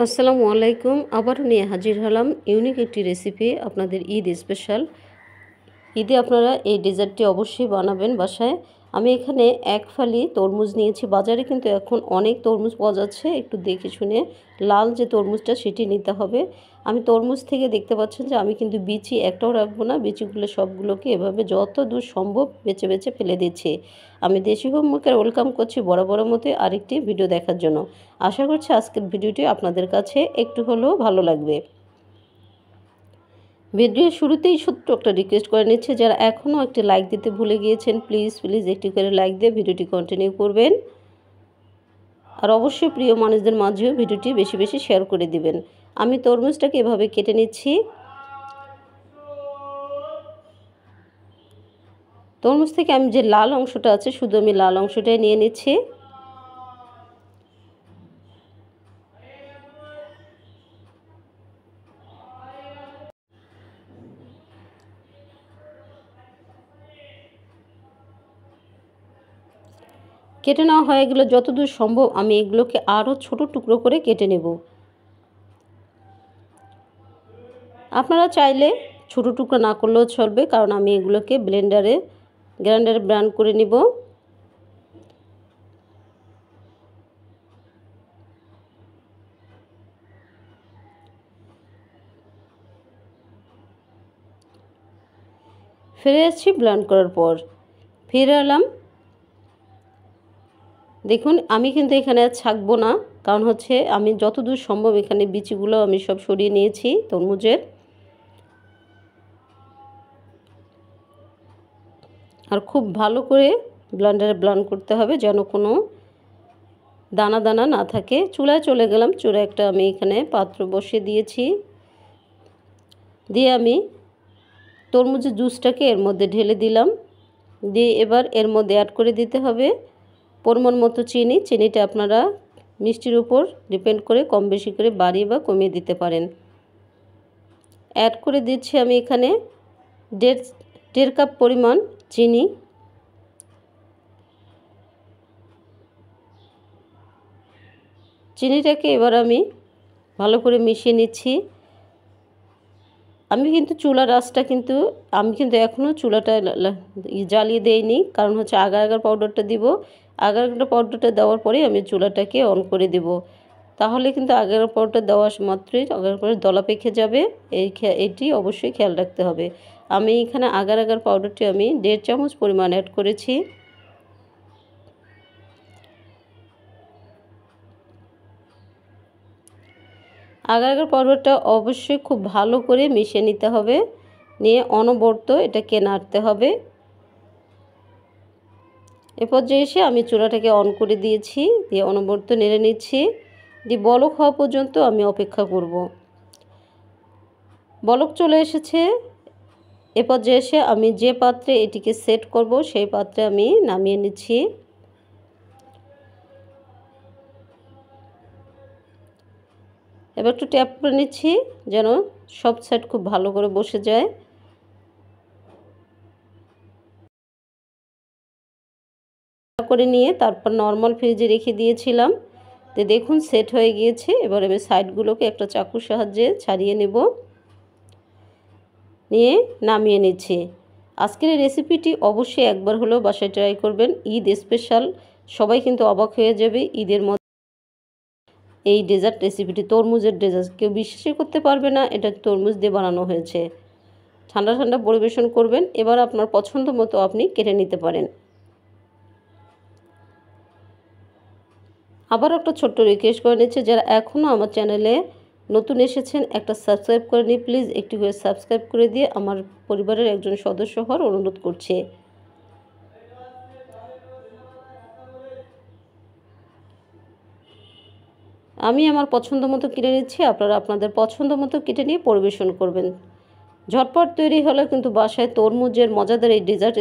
আসসালামু আলাইকুম। আবারও নিয়ে হাজির হলাম ইউনিক একটি রেসিপি আপনাদের ঈদ স্পেশাল। ঈদে আপনারা এই ডেজার্টটি অবশ্যই বানাবেন বাসায়। আমি এখানে এক ফালি তরমুজ নিয়েছি। বাজারে কিন্তু এখন অনেক তরমুজ পাওয়া যাচ্ছে, একটু দেখে শুনে লাল যে তরমুজটা সেটি নিতে হবে। আমি তরমুজ থেকে দেখতে পাচ্ছেন যে আমি কিন্তু বিচি একটাও রাখবো না, বিচিগুলো সবগুলোকে এভাবে যত দূর সম্ভব বেছে বেছে ফেলে দিচ্ছি। আমি দেশি হোমমেকার ওয়েলকাম করছি বরাবরের মতোই আরেকটি ভিডিও দেখার জন্য। আশা করছি আজকের ভিডিওটি আপনাদের কাছে একটু হলেও ভালো লাগবে। ভিডিওর শুরুতেই ছোট্ট একটা রিকোয়েস্ট করে নিচ্ছে, যারা এখনও একটি লাইক দিতে ভুলে গিয়েছেন প্লিজ একটি করে লাইক দিয়ে ভিডিওটি কন্টিনিউ করবেন। আর অবশ্যই প্রিয় মানুষদের মাঝেও ভিডিওটি বেশি বেশি শেয়ার করে দিবেন। আমি তরমুজটাকে এভাবে কেটে নিচ্ছি। তরমুজ থেকে আমি যে লাল অংশটা আছে শুধু আমি লাল অংশটাই নিয়ে নিচ্ছি। কেটে নেওয়া হয়ে গেলে যতদূর সম্ভব আমি এগুলোকে আরও ছোট টুকরো করে কেটে নেব। আপনারা চাইলে ছোট টুকরো না করলেও চলবে, কারণ আমি এগুলোকে গ্রাইন্ডারে ব্লেন্ড করে নিব। ফিরে আসছি ব্লেন্ড করার পর। ফিরে এলাম। দেখুন আমি কিন্তু এখানে ছাকবো না, কারণ হচ্ছে আমি যতদূর সম্ভব এখানে বিচিগুলো আমি সব সরিয়ে নিয়েছি তরমুজের। আর খুব ভালো করে ব্লেন্ডারে ব্লেন্ড করতে হবে যেন কোনো দানা দানা না থাকে। চুলায় চলে গেলাম। চুলায় একটা আমি এখানে পাত্র বসিয়ে দিয়েছি। দিয়ে আমি তরমুজের জুসটাকে এর মধ্যে ঢেলে দিলাম। দিয়ে এবার এর মধ্যে অ্যাড করে দিতে হবে পরিমাণ মতো চিনি। চিনিটা আপনারা মিষ্টির উপর ডিপেন্ড করে কম বেশি করে বাড়িয়ে বা কমিয়ে দিতে পারেন। অ্যাড করে দিচ্ছি আমি এখানে দেড় কাপ পরিমাণ চিনি। চিনিটাকে এবার আমি ভালো করে মিশিয়ে নিচ্ছি। আমি কিন্তু চুলার আঁচটা আমি এখনও চুলাটা জ্বালিয়ে দেইনি, কারণ হচ্ছে আগার পাউডারটা দিব। আগার পাউডারটা দেওয়ার পরে আমি চুলাটাকে অন করে দেব। তাহলে কিন্তু আগার পাউডার দেওয়া মাত্রই আগার পরে দলা পেকে যাবে। এটি অবশ্যই খেয়াল রাখতে হবে। আমি এখানে আগার পাউডারটি আমি 1.5 চামচ পরিমাণ অ্যাড করেছি। আগার পাউডারটা অবশ্যই খুব ভালো করে মিশিয়ে নিতে হবে। নিয়ে অনবরত এটাকে নাড়তে হবে। এ পর্যায়ে এসে আমি চুলাটাকে অন করে দিয়েছি। দিয়ে অনবরত নেড়ে নিচ্ছি। দিয়ে বলক হওয়া পর্যন্ত আমি অপেক্ষা করব। বলক চলে এসেছে। এ পর্যায়ে এসে আমি যে পাত্রে এটিকে সেট করব সেই পাত্রে আমি নামিয়ে নিচ্ছি। এবার একটু ট্যাপ করে নিচ্ছি যেন সব সাইড খুব ভালো করে বসে যায়। করে নিয়ে তারপর নর্মাল ফ্রিজে রেখে দিয়েছিলাম। তো দেখুন সেট হয়ে গিয়েছে। এবার আমি সাইডগুলোকে একটা চাকুর সাহায্যে ছাড়িয়ে নেব। নিয়ে নামিয়ে নিচ্ছি। আজকের এই রেসিপিটি অবশ্যই একবার হলেও বাসায় ট্রাই করবেন। ঈদ স্পেশাল, সবাই কিন্তু অবাক হয়ে যাবে ঈদের মধ্যে এই ডেজার্ট রেসিপিটি। তরমুজের ডেজার্ট, কেউ বিশ্বাসই করতে পারবে না এটা তরমুজ দিয়ে বানানো হয়েছে। ঠান্ডা ঠান্ডা পরিবেশন করবেন। এবার আপনার পছন্দ মতো আপনি কেটে নিতে পারেন। আবার একটা ছোট্ট রিকোয়েস্ট করে নিচ্ছে, যারা এখনও আমার চ্যানেলে নতুন এসেছেন একটা সাবস্ক্রাইব করে নিই প্লিজ। একটি করে সাবস্ক্রাইব করে দিয়ে আমার পরিবারের একজন সদস্য হওয়ার অনুরোধ করছে। আমি আমার পছন্দ মতো কেটে নিচ্ছি, আপনারা আপনাদের পছন্দ মতো কেটে নিয়ে পরিবেশন করবেন। ঝটপট তৈরি হলে কিন্তু বাসায় তরমুজের মজাদার এই ডেজার্ট